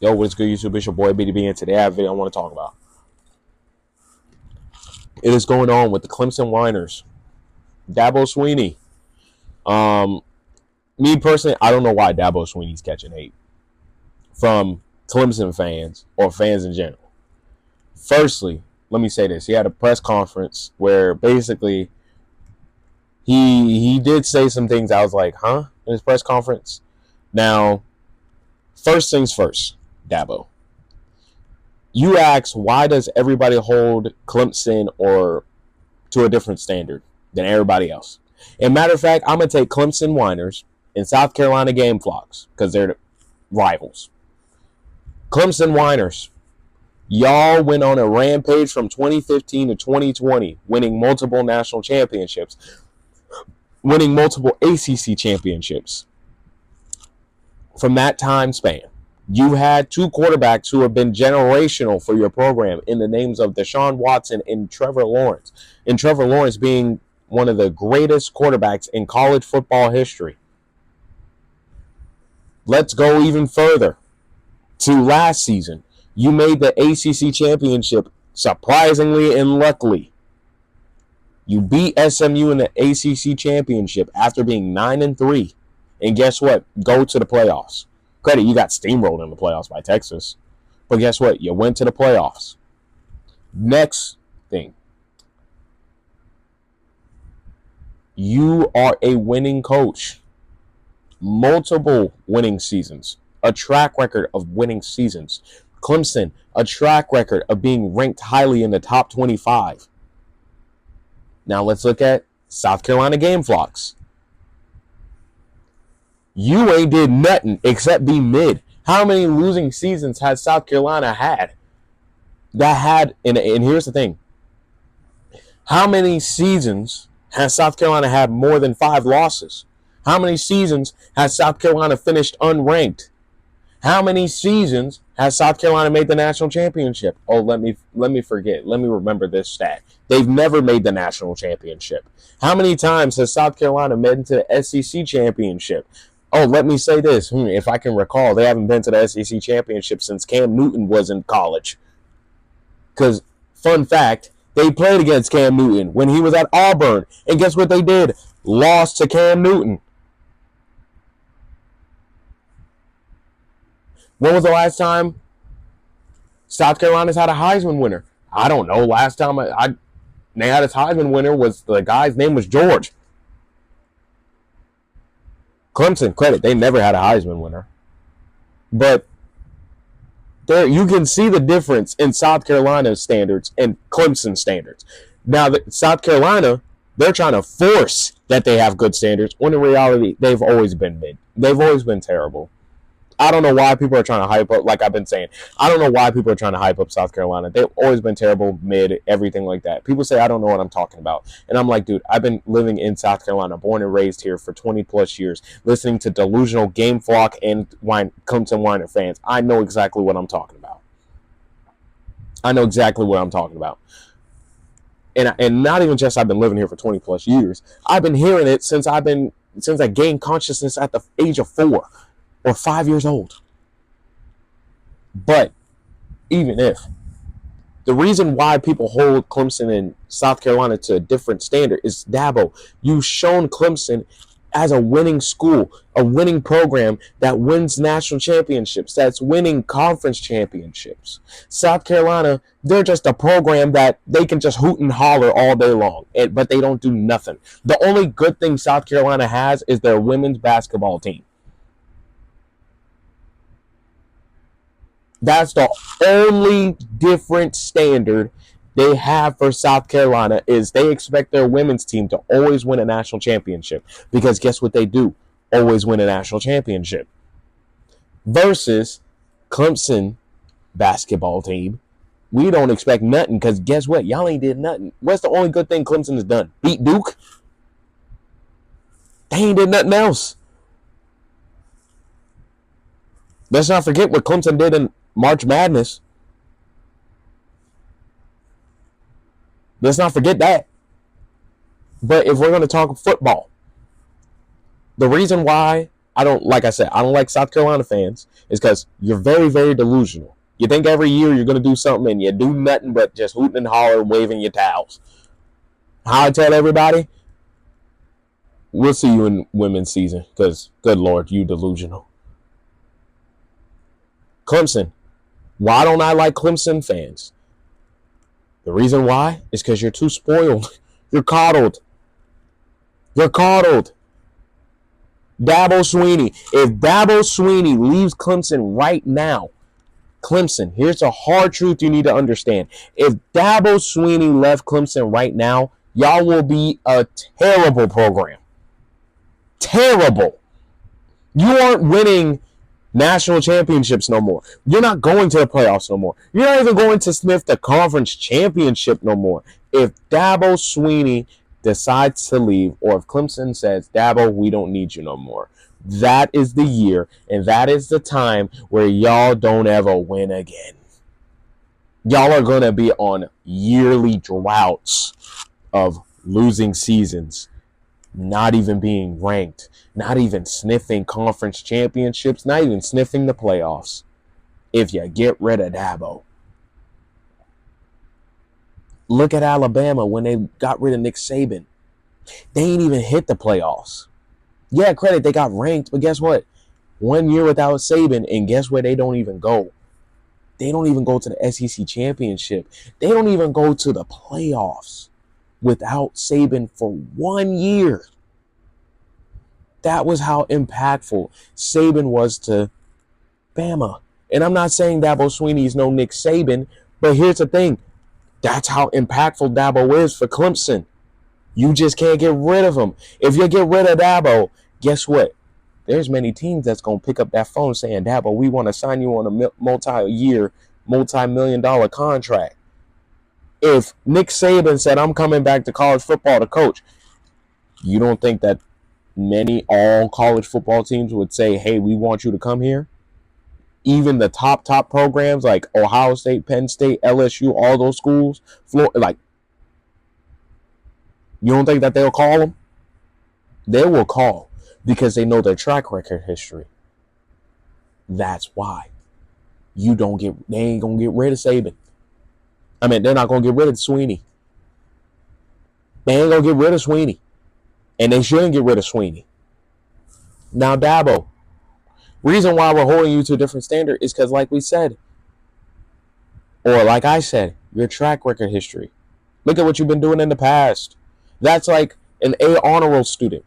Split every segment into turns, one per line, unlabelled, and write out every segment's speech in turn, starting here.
Yo, what's good, YouTube? It's your boy BDB, and today I have a video I want to talk about. It is going on with the Clemson Whiners. Dabo Swinney. Um, Me personally, I don't know why Dabo Swinney's catching hate from Clemson fans or fans in general. Firstly, let me say this. He had a press conference where basically he did say some things I was like, huh? In his press conference. Now, first things first, Dabo. You ask, why does everybody hold Clemson or to a different standard than everybody else? And matter of fact, I'm going to take Clemson Whiners and South Carolina Game Flocks because they're rivals. Clemson Whiners, y'all went on a rampage from 2015 to 2020, winning multiple national championships, winning multiple ACC championships. From that time span, you had two quarterbacks who have been generational for your program in the names of Deshaun Watson and Trevor Lawrence. And Trevor Lawrence being one of the greatest quarterbacks in college football history. Let's go even further to last season. You made the ACC championship surprisingly and luckily. You beat SMU in the ACC championship after being 9-3. And guess what? Go to the playoffs. Credit, you got steamrolled in the playoffs by Texas. But guess what? You went to the playoffs. Next thing. You are a winning coach. Multiple winning seasons. A track record of winning seasons. Clemson, a track record of being ranked highly in the top 25. Now let's look at South Carolina Game Flocks. You ain't did nothing except be mid. How many losing seasons has South Carolina had? And here's the thing. How many seasons has South Carolina had more than 5 losses? How many seasons has South Carolina finished unranked? How many seasons has South Carolina made the national championship? Oh, let me forget. Let me remember this stat. They've never made the national championship. How many times has South Carolina made into the SEC championship? Oh, let me say this. If I can recall, they haven't been to the SEC championship since Cam Newton was in college. Because, fun fact, they played against Cam Newton when he was at Auburn. And guess what they did? Lost to Cam Newton. When was the last time South Carolina's had a Heisman winner? I don't know. Last time they had a Heisman winner was the guy's name was George. Clemson, credit, they never had a Heisman winner. But there, you can see the difference in South Carolina's standards and Clemson standards. Now, South Carolina, they're trying to force that they have good standards, when in reality, they've always been mid. They've always been terrible. I don't know why people are trying to hype up, like I've been saying. I don't know why people are trying to hype up South Carolina. They've always been terrible, mid, everything like that. People say I don't know what I'm talking about. And I'm like, dude, I've been living in South Carolina, born and raised here for 20 plus years, listening to delusional Game Flock and Clemson Whiner fans. I know exactly what I'm talking about. I know exactly what I'm talking about. And not even just I've been living here for 20 plus years. I've been hearing it since I gained consciousness at the age of 4. Or 5 years old. But even if the reason why people hold Clemson and South Carolina to a different standard is Dabo, you've shown Clemson as a winning school, a winning program that wins national championships, that's winning conference championships. South Carolina, they're just a program that they can just hoot and holler all day long, but they don't do nothing. The only good thing South Carolina has is their women's basketball team. That's the only different standard they have for South Carolina is they expect their women's team to always win a national championship. Because guess what they do? Always win a national championship. Versus Clemson basketball team. We don't expect nothing because guess what? Y'all ain't did nothing. What's the only good thing Clemson has done? Beat Duke? They ain't did nothing else. Let's not forget what Clemson did in March Madness. Let's not forget that. But if we're going to talk football, the reason why like I said, I don't like South Carolina fans, is because you're very, very delusional. You think every year you're going to do something and you do nothing but just hooting and hollering, waving your towels. How I tell everybody, we'll see you in women's season because, good Lord, you delusional. Clemson. Why don't I like Clemson fans? The reason why is because you're too spoiled. You're coddled. You're coddled. Dabo Swinney. If Dabo Swinney leaves Clemson right now, Clemson, here's a hard truth you need to understand. If Dabo Swinney left Clemson right now, y'all will be a terrible program. Terrible. You aren't winning national championships no more. You're not going to the playoffs no more. You're not even going to sniff the conference championship no more. If Dabo Swinney decides to leave, or if Clemson says, Dabo, we don't need you no more, that is the year and that is the time where y'all don't ever win again. Y'all are going to be on yearly droughts of losing seasons, not even being ranked, not even sniffing conference championships, not even sniffing the playoffs if you get rid of Dabo. Look at Alabama when they got rid of Nick Saban. They ain't even hit the playoffs. Yeah, credit, they got ranked, but guess what? 1 year without Saban, and guess where they don't even go? They don't even go to the SEC championship. They don't even go to the playoffs without Saban for 1 year. That was how impactful Saban was to Bama. And I'm not saying Dabo Swinney is no Nick Saban, but here's the thing. That's how impactful Dabo is for Clemson. You just can't get rid of him. If you get rid of Dabo, guess what? There's many teams that's going to pick up that phone saying, Dabo, we want to sign you on a multi-year, multi-million-dollar contract. If Nick Saban said, I'm coming back to college football to coach, you don't think that all college football teams would say, hey, we want you to come here? Even the top programs like Ohio State, Penn State, LSU, all those schools, like, you don't think that they'll call them? They will call because they know their track record history. That's why they ain't going to get rid of Saban. I mean, they're not going to get rid of Swinney. They ain't going to get rid of Swinney. And they shouldn't get rid of Swinney. Now, Dabo, reason why we're holding you to a different standard is because, like we said, or like I said, your track record history. Look at what you've been doing in the past. That's like an A honor roll student.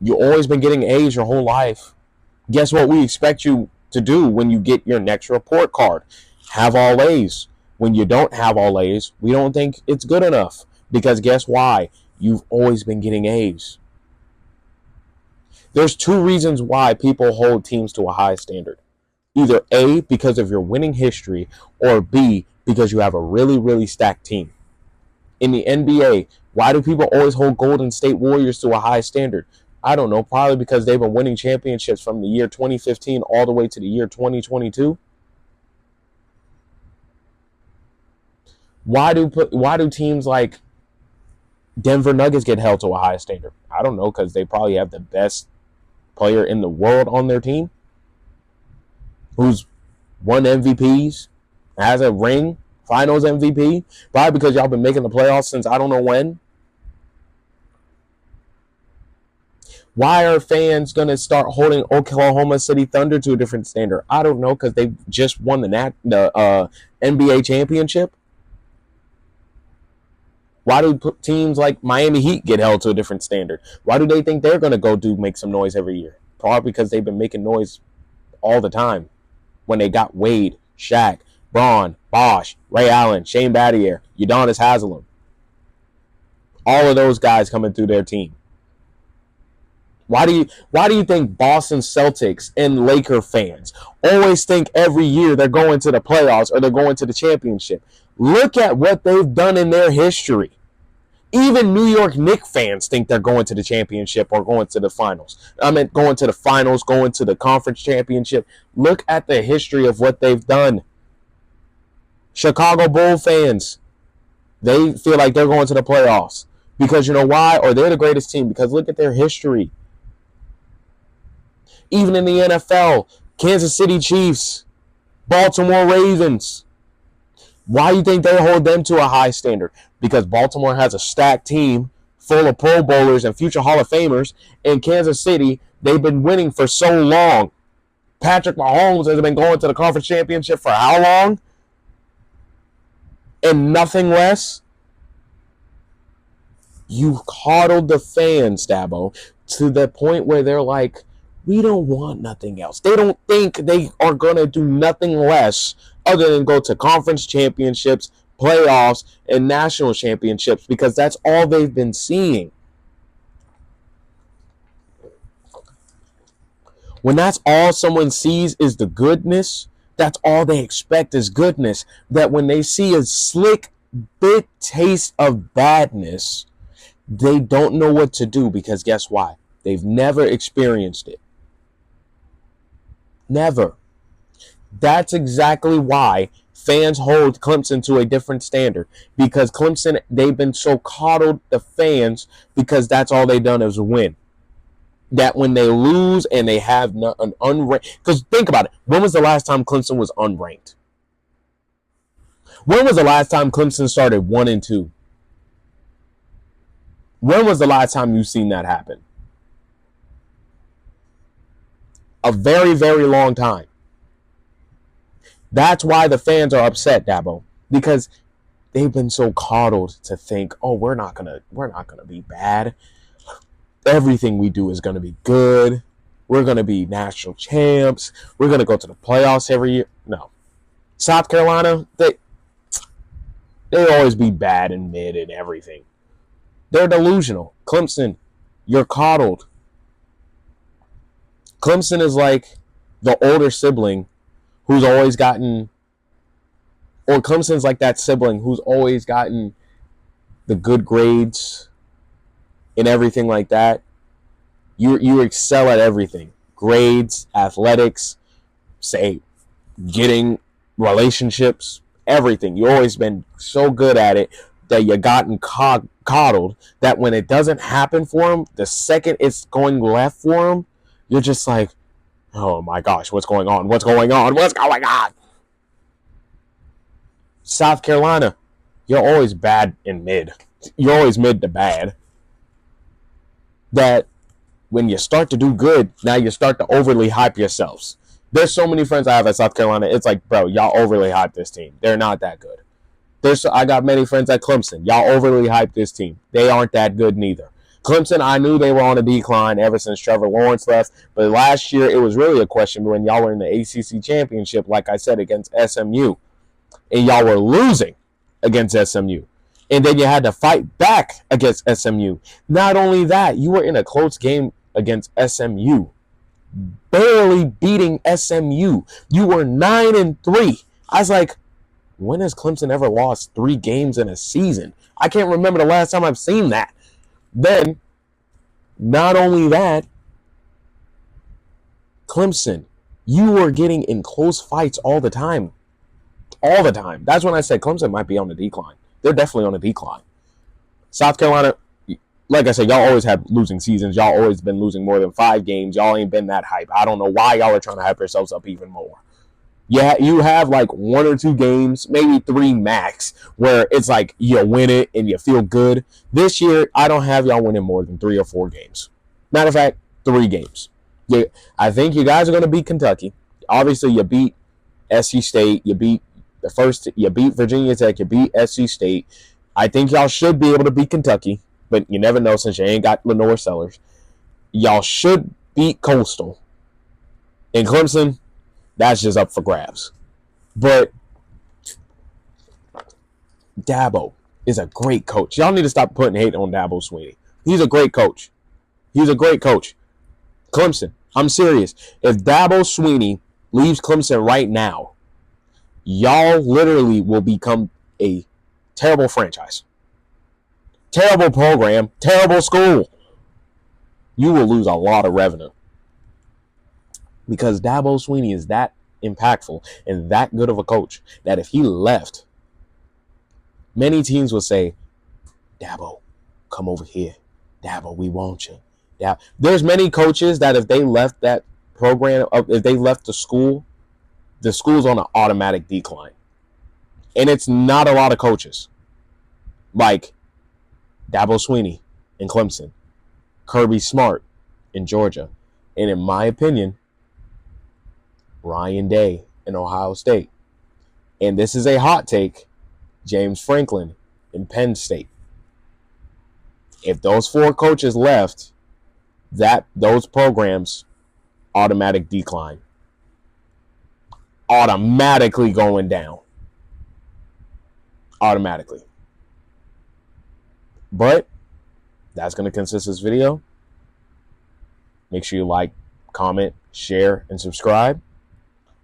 You've always been getting A's your whole life. Guess what we expect you to do when you get your next report card? Have all A's. When you don't have all A's, we don't think it's good enough. Because guess why? You've always been getting A's. There's two reasons why people hold teams to a high standard. Either A, because of your winning history, or B, because you have a really, really stacked team. In the NBA, why do people always hold Golden State Warriors to a high standard? I don't know, probably because they've been winning championships from the year 2015 all the way to the year 2022. Why do teams like Denver Nuggets get held to a high standard? I don't know, because they probably have the best player in the world on their team who's won MVPs, has a ring, finals MVP, probably because y'all been making the playoffs since I don't know when. Why are fans going to start holding Oklahoma City Thunder to a different standard? I don't know, because they just won the NBA championship. Why do teams like Miami Heat get held to a different standard? Why do they think they're going to make some noise every year? Probably because they've been making noise all the time. When they got Wade, Shaq, Braun, Bosh, Ray Allen, Shane Battier, Udonis Haslem. All of those guys coming through their team. Why do you think Boston Celtics and Laker fans always think every year they're going to the playoffs or they're going to the championship? Look at what they've done in their history. Even New York Knicks fans think they're going to the championship or going to the finals. I mean, going to the finals, going to the conference championship. Look at the history of what they've done. Chicago Bull fans, they feel like they're going to the playoffs. Because you know why? Or they're the greatest team. Because look at their history. Even in the NFL, Kansas City Chiefs, Baltimore Ravens. Why do you think they hold them to a high standard? Because Baltimore has a stacked team full of Pro Bowlers and future Hall of Famers. In Kansas City, they've been winning for so long. Patrick Mahomes has been going to the conference championship for how long? And nothing less. You coddled the fans, Dabo, to the point where they're like, we don't want nothing else. They don't think they are going to do nothing less other than go to conference championships, playoffs, and national championships, because that's all they've been seeing. When that's all someone sees is the goodness, that's all they expect is goodness. That when they see a slick bit taste of badness, they don't know what to do, because guess why? They've never experienced it. Never. That's exactly why fans hold Clemson to a different standard, because Clemson, they've been so coddled, the fans, because that's all they've done is win. That when they lose and they have an unranked, because think about it, when was the last time Clemson was unranked? When was the last time Clemson started 1-2? When was the last time you've seen that happen? A very, very long time. That's why the fans are upset, Dabo, because they've been so coddled to think, oh, we're not gonna be bad. Everything we do is gonna be good. We're gonna be national champs. We're gonna go to the playoffs every year. No, South Carolina, they always be bad and mid and everything. They're delusional. Clemson, you're coddled. Clemson is like the older sibling who's always gotten, or Clemson's like that sibling who's always gotten the good grades and everything like that. You excel at everything. Grades, athletics, say, getting relationships, everything. You've always been so good at it that you gotten coddled that when it doesn't happen for them, the second it's going left for them, you're just like, oh my gosh, what's going on? What's going on? What's going on? South Carolina, you're always bad in mid. You're always mid to bad. That when you start to do good, now you start to overly hype yourselves. There's so many friends I have at South Carolina. It's like, bro, y'all overly hype this team. They're not that good. I got many friends at Clemson. Y'all overly hype this team. They aren't that good neither. Clemson, I knew they were on a decline ever since Trevor Lawrence left. But last year, it was really a question when y'all were in the ACC championship, like I said, against SMU. And y'all were losing against SMU. And then you had to fight back against SMU. Not only that, you were in a close game against SMU. Barely beating SMU. You were 9-3. I was like, when has Clemson ever lost 3 games in a season? I can't remember the last time I've seen that. Then, not only that, Clemson, you were getting in close fights all the time. All the time. That's when I said Clemson might be on the decline. They're definitely on the decline. South Carolina, like I said, y'all always had losing seasons. Y'all always been losing more than 5 games. Y'all ain't been that hype. I don't know why y'all are trying to hype yourselves up even more. Yeah, you have like 1 or 2 games, maybe 3 max, where it's like you win it and you feel good. This year, I don't have y'all winning more than 3 or 4 games. Matter of fact, 3 games. Yeah, I think you guys are going to beat Kentucky. Obviously, you beat SC State. You beat Virginia Tech. You beat SC State. I think y'all should be able to beat Kentucky, but you never know since you ain't got Lenore Sellers. Y'all should beat Coastal. And Clemson, that's just up for grabs. But Dabo is a great coach. Y'all need to stop putting hate on Dabo Swinney. He's a great coach. He's a great coach. Clemson, I'm serious. If Dabo Swinney leaves Clemson right now, y'all literally will become a terrible franchise. Terrible program. Terrible school. You will lose a lot of revenue. Because Dabo Swinney is that impactful and that good of a coach that if he left, many teams will say, Dabo, come over here. Dabo, we want you. There's many coaches that if they left that program, if they left the school's on an automatic decline. And it's not a lot of coaches. Like Dabo Swinney in Clemson, Kirby Smart in Georgia, and in my opinion, Ryan Day in Ohio State. And this is a hot take, James Franklin in Penn State. If those 4 coaches left, those programs automatic decline. Automatically going down. Automatically. But that's going to consist this video. Make sure you like, comment, share, and subscribe.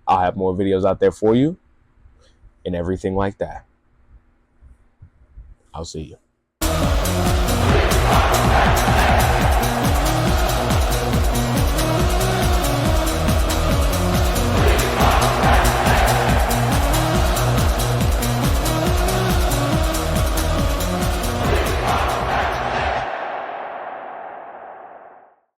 I'll have more videos out there for you and everything like that. I'll see you.